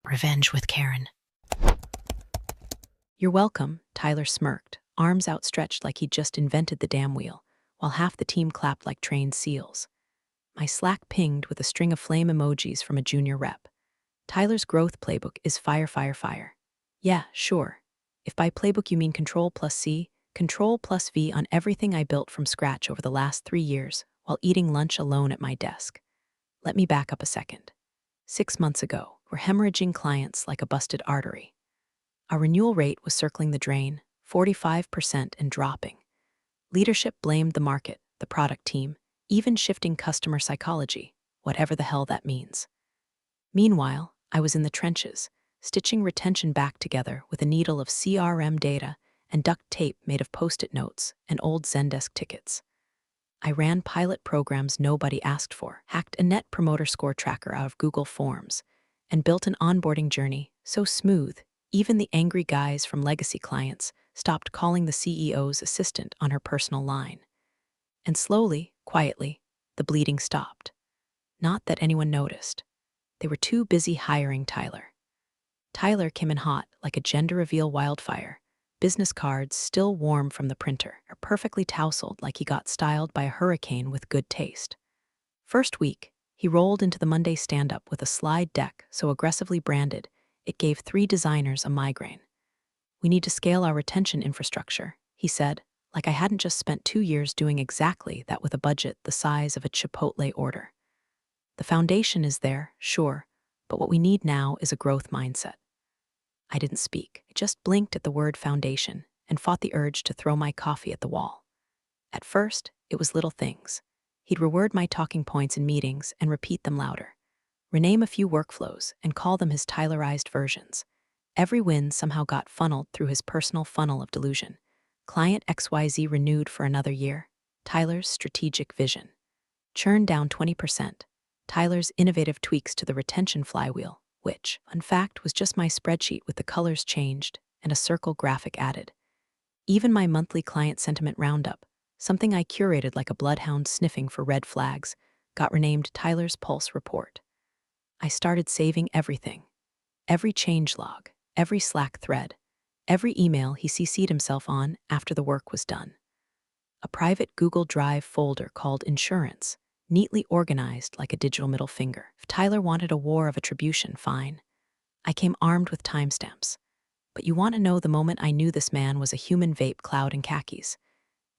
Revenge with Karen. "You're welcome," Tyler smirked, arms outstretched like he'd just invented the damn wheel, while half the team clapped like trained seals. My Slack pinged with a string of flame emojis from a junior rep. Tyler's growth playbook is fire, fire, fire. Yeah, sure. If by playbook you mean Control plus C, Control plus V on everything I built from scratch over the last 3 years while eating lunch alone at my desk. Let me back up a second. 6 months ago, we're hemorrhaging clients like a busted artery. Our renewal rate was circling the drain, 45% and dropping. Leadership blamed the market, the product team, even shifting customer psychology, whatever the hell that means. Meanwhile, I was in the trenches, stitching retention back together with a needle of CRM data and duct tape made of Post-it notes and old Zendesk tickets. I ran pilot programs nobody asked for, hacked a net promoter score tracker out of Google Forms, and built an onboarding journey so smooth, even the angry guys from legacy clients stopped calling the CEO's assistant on her personal line. And slowly, quietly, the bleeding stopped. Not that anyone noticed. They were too busy hiring Tyler. Tyler came in hot like a gender reveal wildfire, business cards still warm from the printer, or perfectly tousled like he got styled by a hurricane with good taste. First week, he rolled into the Monday stand-up with a slide deck so aggressively branded, it gave 3 designers a migraine. "We need to scale our retention infrastructure," he said, like I hadn't just spent 2 years doing exactly that with a budget the size of a Chipotle order. "The foundation is there, sure, but what we need now is a growth mindset." I didn't speak. I just blinked at the word foundation and fought the urge to throw my coffee at the wall. At first, it was little things. He'd reword my talking points in meetings and repeat them louder, rename a few workflows and call them his Tylerized versions. Every win somehow got funneled through his personal funnel of delusion. Client XYZ renewed for another year. Tyler's strategic vision. Churn down 20%. Tyler's innovative tweaks to the retention flywheel, which, in fact, was just my spreadsheet with the colors changed and a circle graphic added. Even my monthly client sentiment roundup, something I curated like a bloodhound sniffing for red flags, got renamed Tyler's Pulse Report. I started saving everything. Every change log, every Slack thread, every email he CC'd himself on after the work was done. A private Google Drive folder called Insurance, neatly organized like a digital middle finger. If Tyler wanted a war of attribution, fine. I came armed with timestamps. But you want to know the moment I knew this man was a human vape cloud in khakis.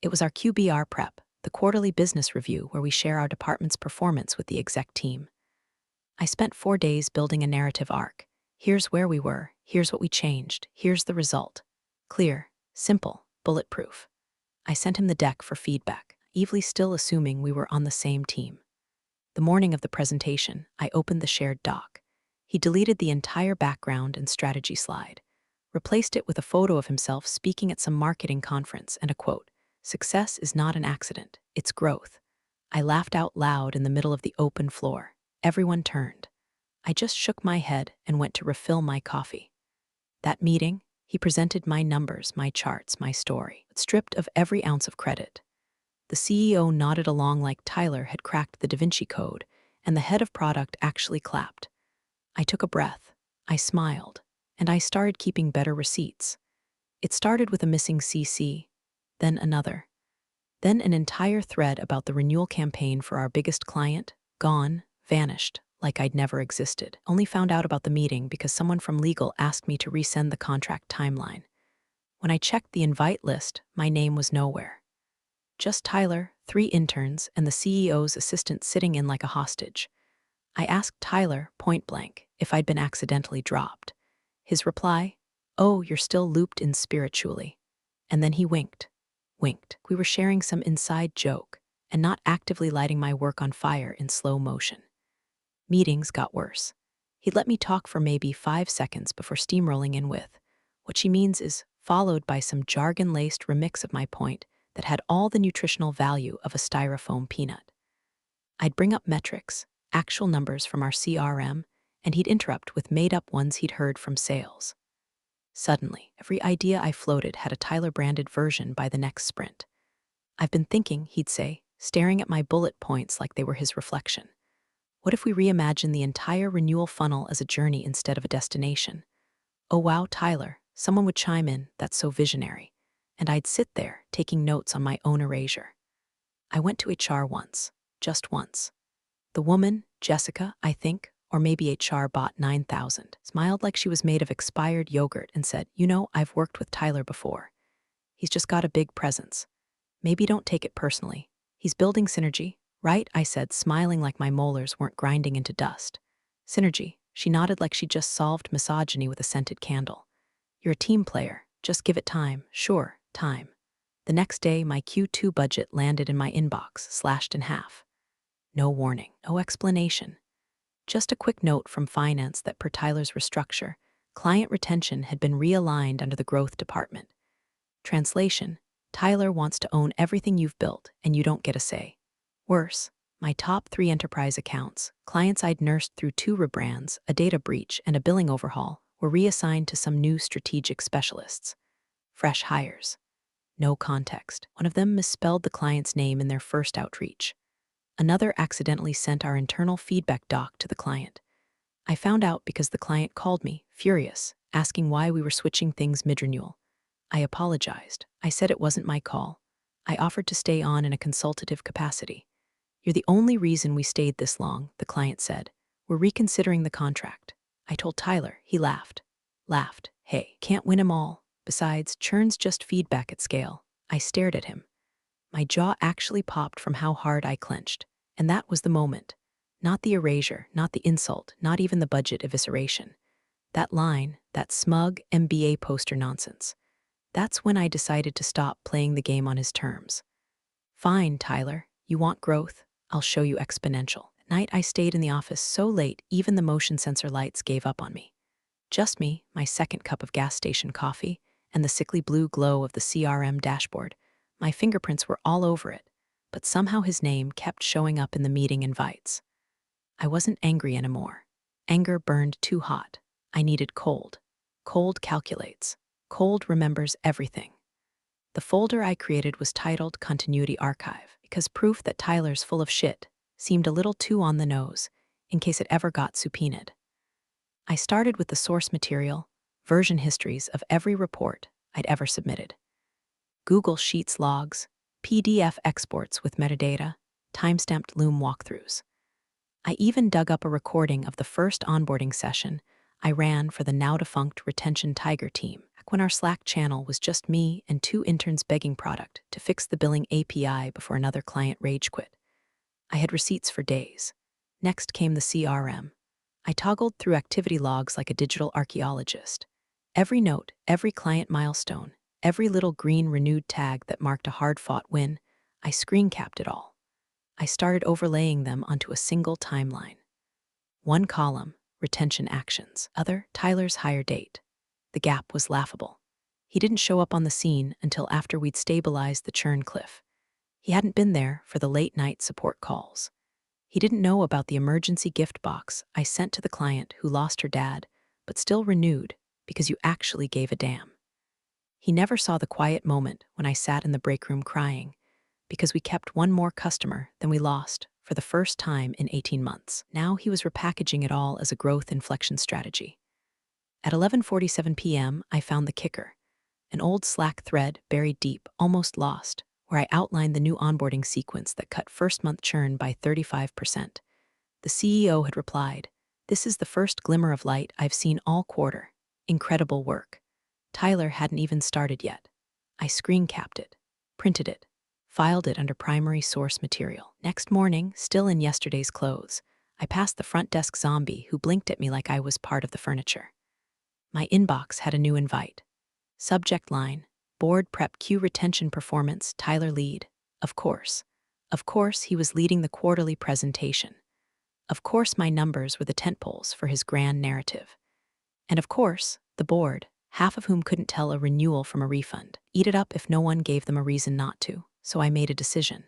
It was our QBR prep, the quarterly business review where we share our department's performance with the exec team. I spent 4 days building a narrative arc. Here's where we were, here's what we changed, here's the result. Clear, simple, bulletproof. I sent him the deck for feedback, naively still assuming we were on the same team. The morning of the presentation, I opened the shared doc. He deleted the entire background and strategy slide, replaced it with a photo of himself speaking at some marketing conference and a quote, "Success is not an accident, it's growth." I laughed out loud in the middle of the open floor. Everyone turned. I just shook my head and went to refill my coffee. That meeting, he presented my numbers, my charts, my story, but stripped of every ounce of credit. The CEO nodded along like Tyler had cracked the Da Vinci Code, and the head of product actually clapped. I took a breath, I smiled, and I started keeping better receipts. It started with a missing CC, then another, then an entire thread about the renewal campaign for our biggest client, gone, vanished, like I'd never existed. Only found out about the meeting because someone from legal asked me to resend the contract timeline. When I checked the invite list, my name was nowhere. Just Tyler, 3 interns, and the CEO's assistant sitting in like a hostage. I asked Tyler, point blank, if I'd been accidentally dropped. His reply, "Oh, you're still looped in spiritually." And then he winked. Winked. We were sharing some inside joke, and not actively lighting my work on fire in slow motion. Meetings got worse. He'd let me talk for maybe 5 seconds before steamrolling in with, "What she means is," followed by some jargon-laced remix of my point that had all the nutritional value of a styrofoam peanut. I'd bring up metrics, actual numbers from our CRM, and he'd interrupt with made-up ones he'd heard from sales. Suddenly, every idea I floated had a Tyler-branded version by the next sprint. "I've been thinking," he'd say, staring at my bullet points like they were his reflection. What if we reimagine the entire renewal funnel as a journey instead of a destination? Oh wow, Tyler, someone would chime in, that's so visionary. And I'd sit there, taking notes on my own erasure. I went to HR once, just once. The woman, Jessica, I think, or maybe HR bought 9,000, smiled like she was made of expired yogurt and said, "You know, I've worked with Tyler before. He's just got a big presence. Maybe don't take it personally. He's building synergy, right?" I said, smiling like my molars weren't grinding into dust. Synergy. She nodded like she just solved misogyny with a scented candle. "You're a team player. Just give it time. Sure, time." The next day, my Q2 budget landed in my inbox, slashed in half. No warning, no explanation. Just a quick note from finance that per Tyler's restructure, client retention had been realigned under the growth department. Translation: Tyler wants to own everything you've built, and you don't get a say. Worse, my top 3 enterprise accounts, clients I'd nursed through 2 rebrands, a data breach, and a billing overhaul, were reassigned to some new strategic specialists. Fresh hires. No context. One of them misspelled the client's name in their first outreach. Another accidentally sent our internal feedback doc to the client. I found out because the client called me, furious, asking why we were switching things mid-renewal. I apologized. I said it wasn't my call. I offered to stay on in a consultative capacity. "You're the only reason we stayed this long," the client said. "We're reconsidering the contract." I told Tyler. He laughed. "Hey, can't win 'em all. Besides, churn's just feedback at scale." I stared at him. My jaw actually popped from how hard I clenched. And that was the moment. Not the erasure, not the insult, not even the budget evisceration. That line, that smug MBA poster nonsense. That's when I decided to stop playing the game on his terms. "Fine, Tyler. You want growth? I'll show you exponential." At night, I stayed in the office so late, even the motion sensor lights gave up on me. Just me, my second cup of gas station coffee, and the sickly blue glow of the CRM dashboard. My fingerprints were all over it, but somehow his name kept showing up in the meeting invites. I wasn't angry anymore. Anger burned too hot. I needed cold. Cold calculates. Cold remembers everything. The folder I created was titled Continuity Archive because proof that Tyler's full of shit seemed a little too on the nose in case it ever got subpoenaed. I started with the source material, version histories of every report I'd ever submitted. Google Sheets logs, PDF exports with metadata, timestamped Loom walkthroughs. I even dug up a recording of the first onboarding session I ran for the now-defunct Retention Tiger team, back when our Slack channel was just me and 2 interns begging product to fix the billing API before another client rage quit. I had receipts for days. Next came the CRM. I toggled through activity logs like a digital archaeologist. Every note, every client milestone, every little green renewed tag that marked a hard-fought win, I screen-capped it all. I started overlaying them onto a single timeline. One column, retention actions. Other, Tyler's hire date. The gap was laughable. He didn't show up on the scene until after we'd stabilized the churn cliff. He hadn't been there for the late-night support calls. He didn't know about the emergency gift box I sent to the client who lost her dad, but still renewed because you actually gave a damn. He never saw the quiet moment when I sat in the break room crying because we kept one more customer than we lost for the first time in 18 months. Now he was repackaging it all as a growth inflection strategy. At 11:47 p.m., I found the kicker, an old Slack thread buried deep, almost lost, where I outlined the new onboarding sequence that cut first-month churn by 35%. The CEO had replied, "This is the first glimmer of light I've seen all quarter. Incredible work." Tyler hadn't even started yet. I screen-capped it, printed it, filed it under primary source material. Next morning, still in yesterday's clothes, I passed the front desk zombie who blinked at me like I was part of the furniture. My inbox had a new invite. Subject line: Board Prep Q Retention Performance, Tyler lead. Of course. Of course he was leading the quarterly presentation. Of course my numbers were the tentpoles for his grand narrative. And of course, the board, half of whom couldn't tell a renewal from a refund, eat it up if no one gave them a reason not to. So I made a decision.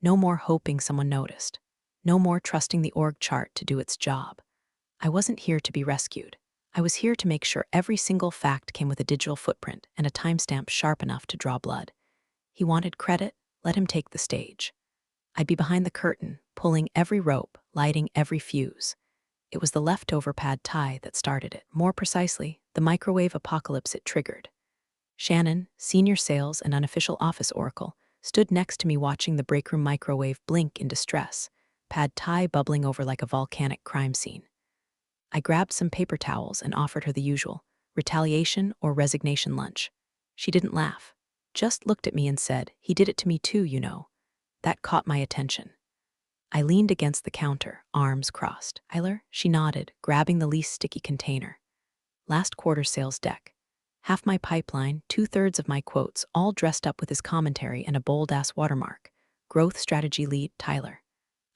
No more hoping someone noticed. No more trusting the org chart to do its job. I wasn't here to be rescued. I was here to make sure every single fact came with a digital footprint and a timestamp sharp enough to draw blood. He wanted credit, let him take the stage. I'd be behind the curtain, pulling every rope, lighting every fuse. It was the leftover pad thai that started it. More precisely, the microwave apocalypse it triggered. Shannon, senior sales and unofficial office oracle, stood next to me watching the breakroom microwave blink in distress, pad thai bubbling over like a volcanic crime scene. I grabbed some paper towels and offered her the usual retaliation or resignation lunch. She didn't laugh, just looked at me and said, "He did it to me too, you know." That caught my attention. I leaned against the counter, arms crossed. "Tyler," she nodded, grabbing the least sticky container. "Last quarter sales deck. Half my pipeline, 2/3 of my quotes, all dressed up with his commentary and a bold-ass watermark. Growth strategy lead, Tyler."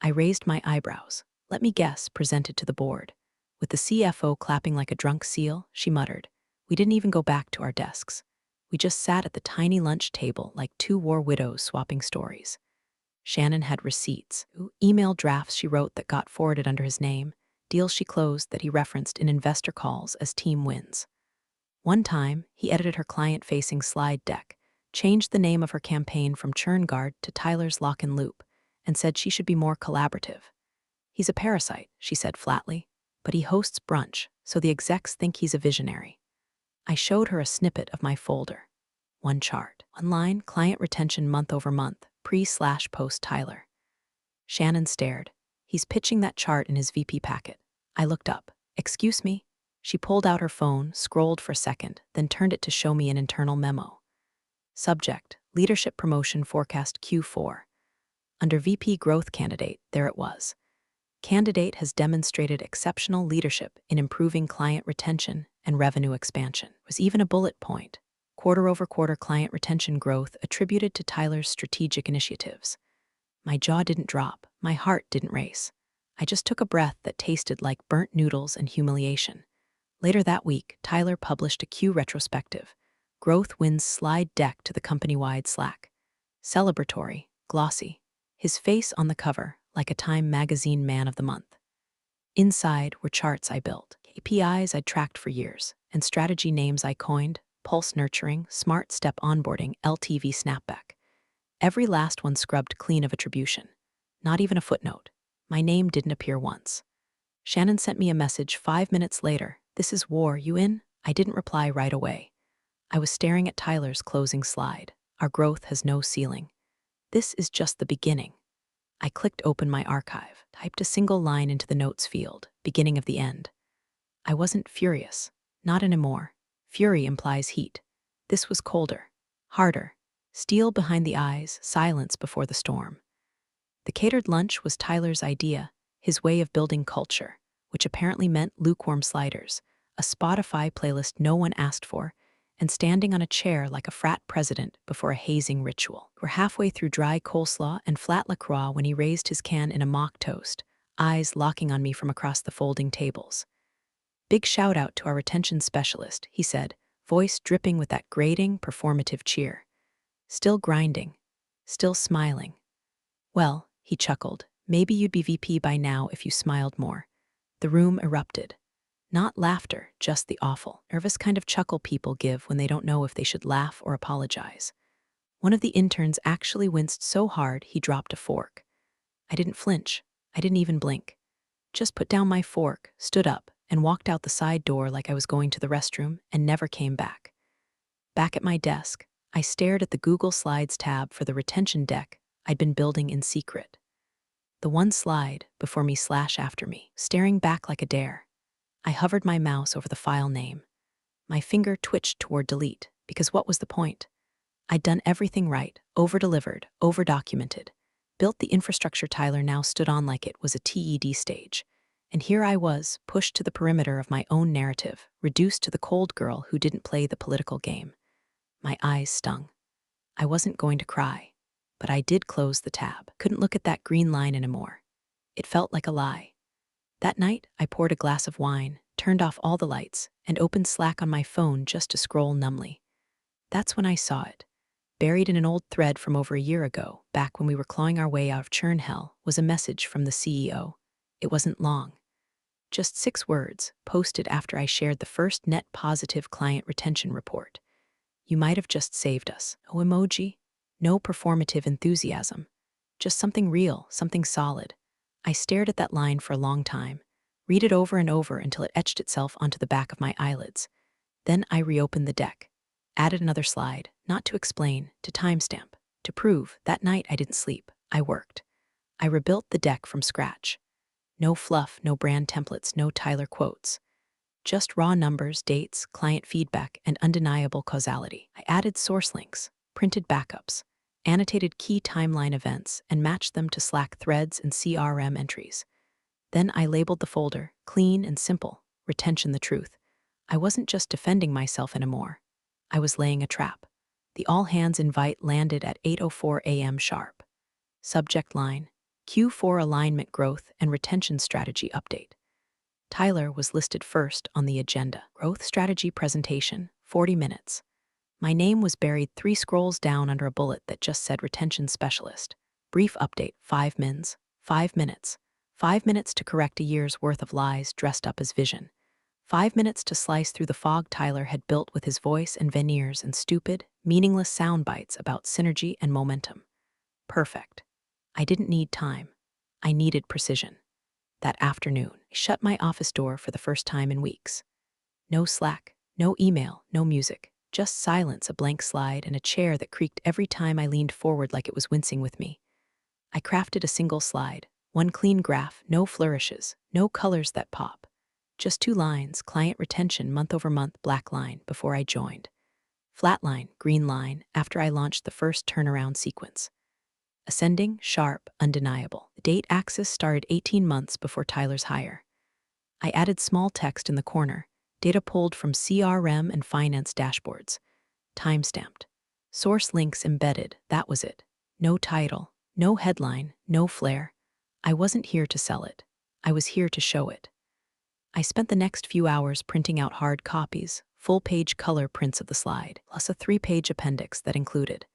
I raised my eyebrows. "Let me guess," presented to the board. With the CFO clapping like a drunk seal, she muttered. We didn't even go back to our desks. We just sat at the tiny lunch table like two war widows swapping stories. Shannon had receipts, email drafts she wrote that got forwarded under his name, deals she closed that he referenced in investor calls as team wins. One time, he edited her client-facing slide deck, changed the name of her campaign from Churn Guard to Tyler's Lock and Loop, and said she should be more collaborative. "He's a parasite," she said flatly, "but he hosts brunch, so the execs think he's a visionary." I showed her a snippet of my folder. One chart. One line, client retention month over month, pre/post Tyler. Shannon stared. "He's pitching that chart in his VP packet." I looked up. "Excuse me?" She pulled out her phone, scrolled for a second, then turned it to show me an internal memo. Subject: Leadership Promotion Forecast Q4. Under VP Growth Candidate, there it was. Candidate has demonstrated exceptional leadership in improving client retention and revenue expansion. There was even a bullet point. Quarter-over-quarter client retention growth attributed to Tyler's strategic initiatives. My jaw didn't drop, my heart didn't race. I just took a breath that tasted like burnt noodles and humiliation. Later that week, Tyler published a Q retrospective, Growth Wins slide deck to the company-wide Slack. Celebratory, glossy, his face on the cover like a Time magazine Man of the Month. Inside were charts I built, KPIs I'd tracked for years, and strategy names I coined: Pulse Nurturing, Smart Step Onboarding, LTV Snapback. Every last one scrubbed clean of attribution. Not even a footnote. My name didn't appear once. Shannon sent me a message 5 minutes later. "This is war, you in?" I didn't reply right away. I was staring at Tyler's closing slide. Our growth has no ceiling. This is just the beginning. I clicked open my archive, typed a single line into the notes field, beginning of the end. I wasn't furious. Not anymore. Fury implies heat. This was colder, harder. Steel behind the eyes, silence before the storm. The catered lunch was Tyler's idea, his way of building culture, which apparently meant lukewarm sliders, a Spotify playlist no one asked for, and standing on a chair like a frat president before a hazing ritual. We're halfway through dry coleslaw and flat LaCroix when he raised his can in a mock toast, eyes locking on me from across the folding tables. "Big shout out to our retention specialist," he said, voice dripping with that grating, performative cheer. "Still grinding. Still smiling." "Well," he chuckled, "maybe you'd be VP by now if you smiled more." The room erupted. Not laughter, just the awful, nervous kind of chuckle people give when they don't know if they should laugh or apologize. One of the interns actually winced so hard he dropped a fork. I didn't flinch. I didn't even blink. Just put down my fork, stood up, and walked out the side door like I was going to the restroom and never came back. Back at my desk, I stared at the Google Slides tab for the retention deck I'd been building in secret. The one slide, before me / after me, staring back like a dare. I hovered my mouse over the file name. My finger twitched toward delete, because what was the point? I'd done everything right, over-delivered, over-documented, built the infrastructure Tyler now stood on like it was a TED stage. And here I was, pushed to the perimeter of my own narrative, reduced to the cold girl who didn't play the political game. My eyes stung. I wasn't going to cry, but I did close the tab. Couldn't look at that green line anymore. It felt like a lie. That night, I poured a glass of wine, turned off all the lights, and opened Slack on my phone just to scroll numbly. That's when I saw it. Buried in an old thread from over a year ago, back when we were clawing our way out of churn hell, was a message from the CEO. It wasn't long. Just 6 words, posted after I shared the first net positive client retention report. "You might have just saved us." No emoji, no performative enthusiasm. Just something real, something solid. I stared at that line for a long time, read it over and over until it etched itself onto the back of my eyelids. Then I reopened the deck, added another slide, not to explain, to timestamp, to prove that night I didn't sleep, I worked. I rebuilt the deck from scratch. No fluff, no brand templates, no Tyler quotes. Just raw numbers, dates, client feedback, and undeniable causality. I added source links, printed backups, annotated key timeline events, and matched them to Slack threads and CRM entries. Then I labeled the folder, clean and simple, retention the truth. I wasn't just defending myself anymore. I was laying a trap. The all-hands invite landed at 8:04 a.m. sharp. Subject line, Q4 alignment growth and retention strategy update. Tyler was listed first on the agenda. Growth strategy presentation, 40 minutes. My name was buried 3 scrolls down under a bullet that just said retention specialist. Brief update, 5 mins, 5 minutes. 5 minutes to correct a year's worth of lies dressed up as vision. 5 minutes to slice through the fog Tyler had built with his voice and veneers and stupid, meaningless sound bites about synergy and momentum. Perfect. I didn't need time. I needed precision. That afternoon, I shut my office door for the first time in weeks. No Slack, no email, no music, just silence, a blank slide, and a chair that creaked every time I leaned forward like it was wincing with me. I crafted a single slide, one clean graph, no flourishes, no colors that pop. Just 2 lines, client retention month-over-month, black line, before I joined. Flat line, green line, after I launched the first turnaround sequence. Ascending, sharp, undeniable. The date axis started 18 months before Tyler's hire. I added small text in the corner, data pulled from CRM and finance dashboards. Time-stamped. Source links embedded, that was it. No title, no headline, no flair. I wasn't here to sell it. I was here to show it. I spent the next few hours printing out hard copies, full-page color prints of the slide, plus a 3-page appendix that included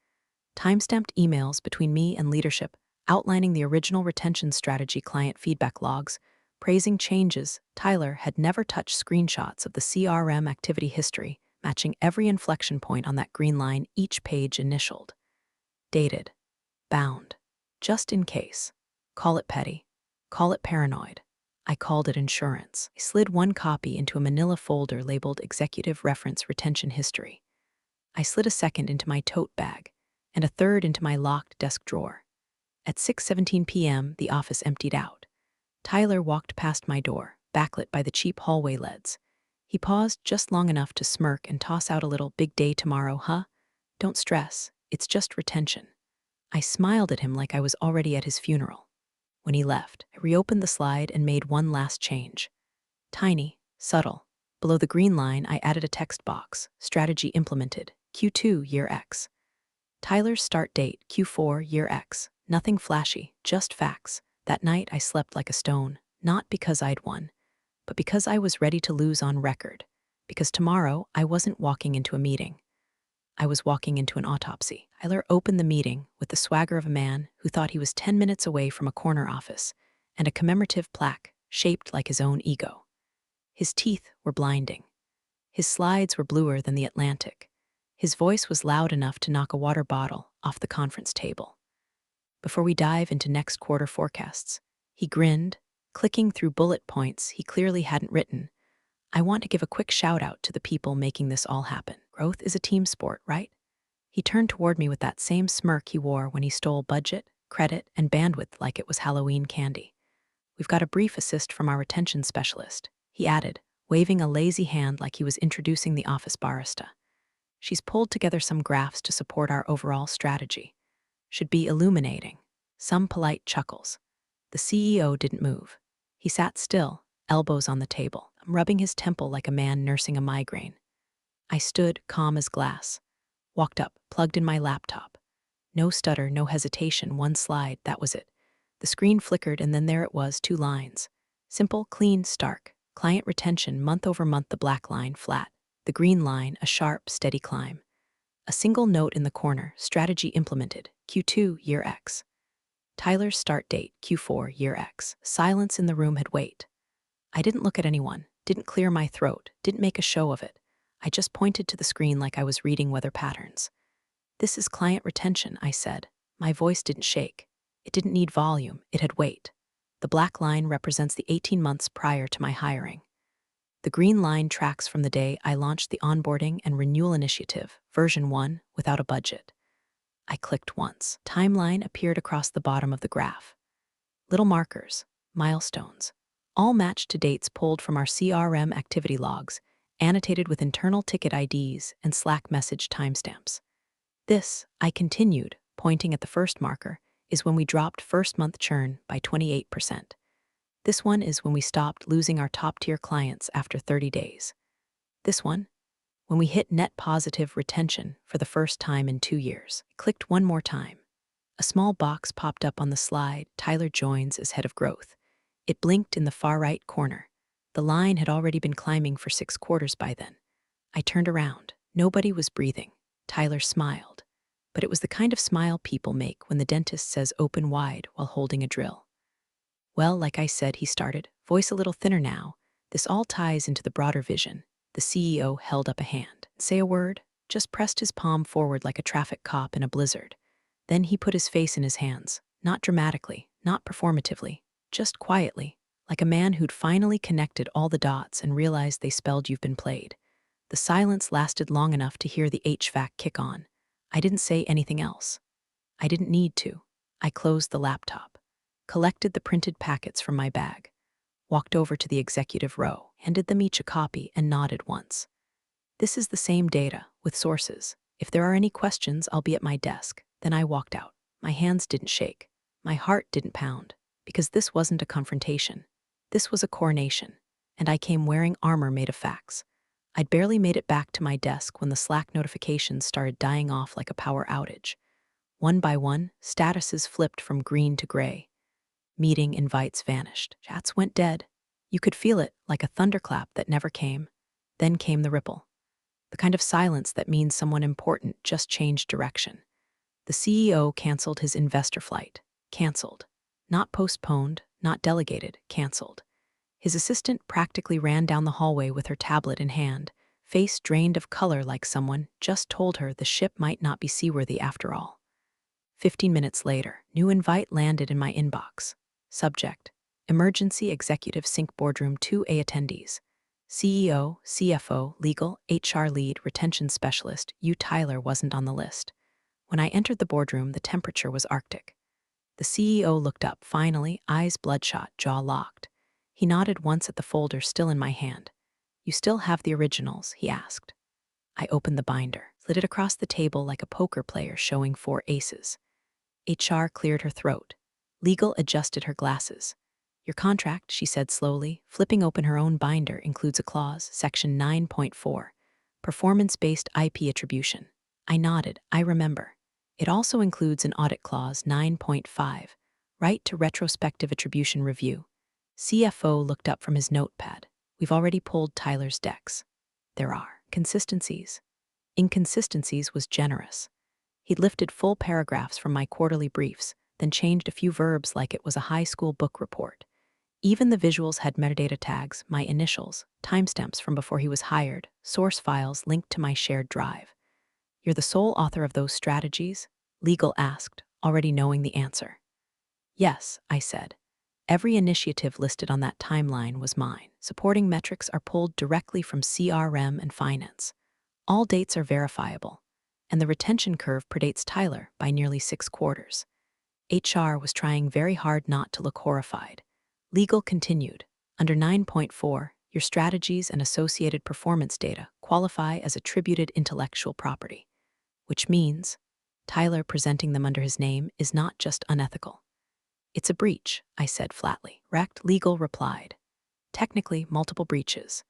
time-stamped emails between me and leadership outlining the original retention strategy, client feedback logs, praising changes. Tyler had never touched screenshots of the CRM activity history, matching every inflection point on that green line, each page initialed. Dated. Bound. Just in case. Call it petty. Call it paranoid. I called it insurance. I slid one copy into a manila folder labeled Executive Reference Retention History. I slid a second into my tote bag, and a third into my locked desk drawer. At 6:17 p.m., the office emptied out. Tyler walked past my door, backlit by the cheap hallway LEDs. He paused just long enough to smirk and toss out a little, "Big day tomorrow, huh? Don't stress, it's just retention." I smiled at him like I was already at his funeral. When he left, I reopened the slide and made one last change. Tiny, subtle. Below the green line, I added a text box, strategy implemented, Q2 year X. Tyler's start date, Q4 year X. Nothing flashy, just facts. That night I slept like a stone, not because I'd won, but because I was ready to lose on record. Because tomorrow I wasn't walking into a meeting. I was walking into an autopsy. Tyler opened the meeting with the swagger of a man who thought he was 10 minutes away from a corner office and a commemorative plaque shaped like his own ego. His teeth were blinding. His slides were bluer than the Atlantic. His voice was loud enough to knock a water bottle off the conference table. Before we dive into next quarter forecasts, he grinned, clicking through bullet points he clearly hadn't written. "I want to give a quick shout out to the people making this all happen. Growth is a team sport, right?" He turned toward me with that same smirk he wore when he stole budget, credit, and bandwidth like it was Halloween candy. "We've got a brief assist from our retention specialist," he added, waving a lazy hand like he was introducing the office barista. "She's pulled together some graphs to support our overall strategy. Should be illuminating." Some polite chuckles. The CEO didn't move. He sat still, elbows on the table, rubbing his temple like a man nursing a migraine. I stood, calm as glass. Walked up, plugged in my laptop. No stutter, no hesitation, one slide, that was it. The screen flickered and then there it was, 2 lines. Simple, clean, stark. Client retention, month-over-month, the black line, flat. The green line, a sharp, steady climb. A single note in the corner, strategy implemented, Q2 year X. Tyler's start date, Q4 year X. Silence in the room had weight. I didn't look at anyone, didn't clear my throat, didn't make a show of it. I just pointed to the screen like I was reading weather patterns. "This is client retention," I said. My voice didn't shake. It didn't need volume, it had weight. The black line represents the 18 months prior to my hiring. The green line tracks from the day I launched the onboarding and renewal initiative, version 1, without a budget. I clicked once. Timeline appeared across the bottom of the graph. Little markers, milestones, all matched to dates pulled from our CRM activity logs, annotated with internal ticket IDs and Slack message timestamps. This, I continued, pointing at the first marker, is when we dropped first-month churn by 28%. This one is when we stopped losing our top-tier clients after 30 days. This one, when we hit net positive retention for the first time in 2 years. Clicked one more time. A small box popped up on the slide. Tyler joins as head of growth. It blinked in the far right corner. The line had already been climbing for 6 quarters by then. I turned around. Nobody was breathing. Tyler smiled. But it was the kind of smile people make when the dentist says open wide while holding a drill. Well, like I said, he started, voice a little thinner now. This all ties into the broader vision. The CEO held up a hand. Say a word, just pressed his palm forward like a traffic cop in a blizzard. Then he put his face in his hands, not dramatically, not performatively, just quietly, like a man who'd finally connected all the dots and realized they spelled you've been played. The silence lasted long enough to hear the HVAC kick on. I didn't say anything else. I didn't need to. I closed the laptop, collected the printed packets from my bag, walked over to the executive row, handed them each a copy, and nodded once. This is the same data, with sources. If there are any questions, I'll be at my desk. Then I walked out. My hands didn't shake. My heart didn't pound. Because this wasn't a confrontation. This was a coronation. And I came wearing armor made of facts. I'd barely made it back to my desk when the Slack notifications started dying off like a power outage. One by one, statuses flipped from green to gray. Meeting invites vanished. Chats went dead. You could feel it, like a thunderclap that never came. Then came the ripple. The kind of silence that means someone important just changed direction. The CEO canceled his investor flight. Canceled. Not postponed, not delegated, canceled. His assistant practically ran down the hallway with her tablet in hand, face drained of color like someone just told her the ship might not be seaworthy after all. 15 minutes later, new invite landed in my inbox. Subject: Emergency Executive Sync Boardroom 2A attendees. CEO, CFO, Legal, HR Lead, Retention Specialist. Tyler wasn't on the list. When I entered the boardroom, the temperature was Arctic. The CEO looked up, finally, eyes bloodshot, jaw locked. He nodded once at the folder still in my hand. You still have the originals? He asked. I opened the binder, slid it across the table like a poker player showing 4 aces. HR cleared her throat. Legal adjusted her glasses. Your contract, she said slowly, flipping open her own binder, includes a clause, section 9.4, performance-based IP attribution. I nodded. I remember. It also includes an audit clause, 9.5, right to retrospective attribution review. CFO looked up from his notepad. We've already pulled Tyler's decks. There are consistencies. Inconsistencies was generous. He'd lifted full paragraphs from my quarterly briefs, then changed a few verbs like it was a high school book report. Even the visuals had metadata tags, my initials, timestamps from before he was hired, source files linked to my shared drive. You're the sole author of those strategies? Legal asked, already knowing the answer. Yes, I said. Every initiative listed on that timeline was mine. Supporting metrics are pulled directly from CRM and finance. All dates are verifiable, and the retention curve predates Tyler by nearly 6 quarters. HR was trying very hard not to look horrified. Legal continued. Under 9.4, your strategies and associated performance data qualify as attributed intellectual property, which means Tyler presenting them under his name is not just unethical. It's a breach, I said flatly. Rect Legal replied. Technically, multiple breaches.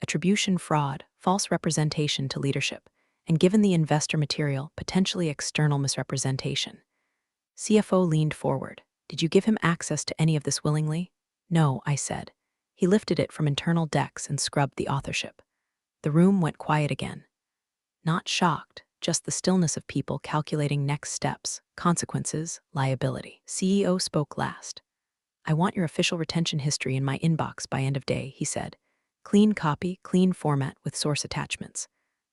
Attribution fraud, false representation to leadership, and given the investor material, potentially external misrepresentation. CFO leaned forward. Did you give him access to any of this willingly? No, I said. He lifted it from internal decks and scrubbed the authorship. The room went quiet again. Not shocked, just the stillness of people calculating next steps, consequences, liability. CEO spoke last. I want your official retention history in my inbox by end of day, he said. Clean copy, clean format with source attachments.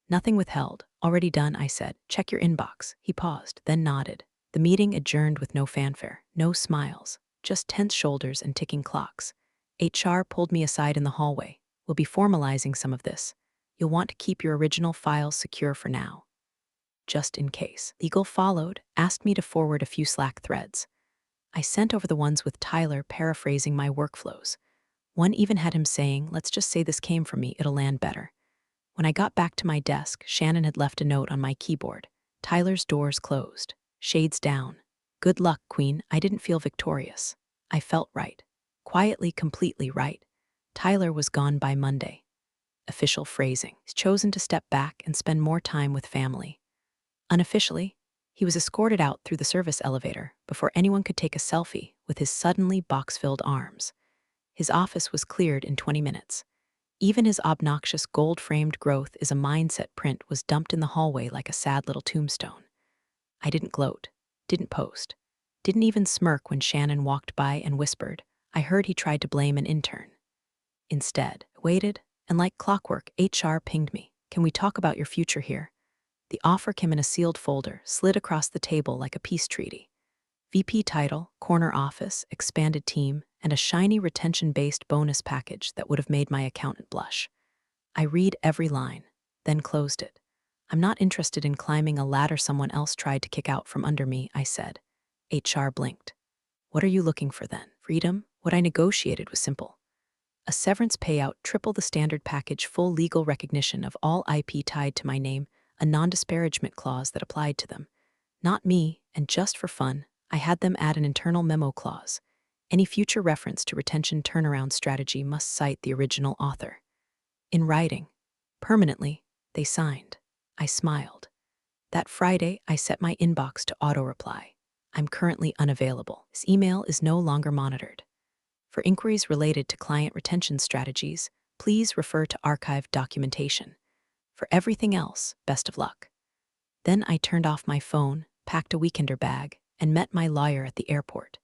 Nothing withheld. Already done, I said. Check your inbox. He paused, then nodded. The meeting adjourned with no fanfare. No smiles, just tense shoulders and ticking clocks. HR pulled me aside in the hallway. We'll be formalizing some of this. You'll want to keep your original files secure for now, just in case. Legal followed, asked me to forward a few Slack threads. I sent over the ones with Tyler paraphrasing my workflows. One even had him saying, "Let's just say this came from me, it'll land better." When I got back to my desk, Shannon had left a note on my keyboard. Tyler's doors closed. Shades down. Good luck, Queen. I didn't feel victorious. I felt right. Quietly, completely right. Tyler was gone by Monday. Official phrasing. He's chosen to step back and spend more time with family. Unofficially, he was escorted out through the service elevator before anyone could take a selfie with his suddenly box-filled arms. His office was cleared in 20 minutes. Even his obnoxious gold-framed "growth is a mindset" print was dumped in the hallway like a sad little tombstone. I didn't gloat, didn't post, didn't even smirk when Shannon walked by and whispered, I heard he tried to blame an intern. Instead, I waited, and like clockwork, HR pinged me. Can we talk about your future here? The offer came in a sealed folder, slid across the table like a peace treaty. VP title, corner office, expanded team, and a shiny retention-based bonus package that would have made my accountant blush. I read every line, then closed it. I'm not interested in climbing a ladder someone else tried to kick out from under me, I said. HR blinked. What are you looking for then? Freedom? What I negotiated was simple. A severance payout, triple the standard package, full legal recognition of all IP tied to my name, a non-disparagement clause that applied to them. Not me, and just for fun, I had them add an internal memo clause. Any future reference to retention turnaround strategy must cite the original author. In writing, permanently, they signed. I smiled. That Friday, I set my inbox to auto-reply. I'm currently unavailable. This email is no longer monitored. For inquiries related to client retention strategies, please refer to archived documentation. For everything else, best of luck. Then I turned off my phone, packed a weekender bag, and met my lawyer at the airport.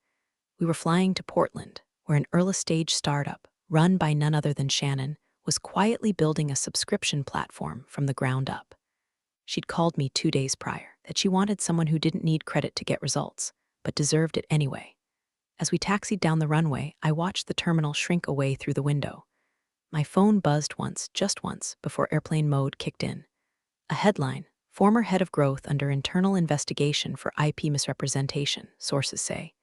We were flying to Portland, where an early-stage startup, run by none other than Shannon, was quietly building a subscription platform from the ground up. She'd called me 2 days prior, that she wanted someone who didn't need credit to get results, but deserved it anyway. As we taxied down the runway, I watched the terminal shrink away through the window. My phone buzzed once, just once, before airplane mode kicked in. A headline, former head of growth under internal investigation for IP misrepresentation, sources say.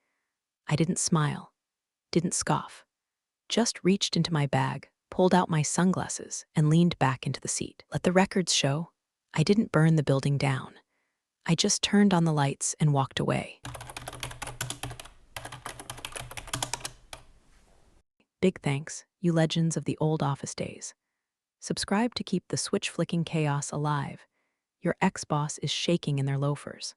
I didn't smile, didn't scoff, just reached into my bag, pulled out my sunglasses, and leaned back into the seat. Let the records show, I didn't burn the building down. I just turned on the lights and walked away. Big thanks, you legends of the old office days. Subscribe to keep the switch-flicking chaos alive. Your ex-boss is shaking in their loafers.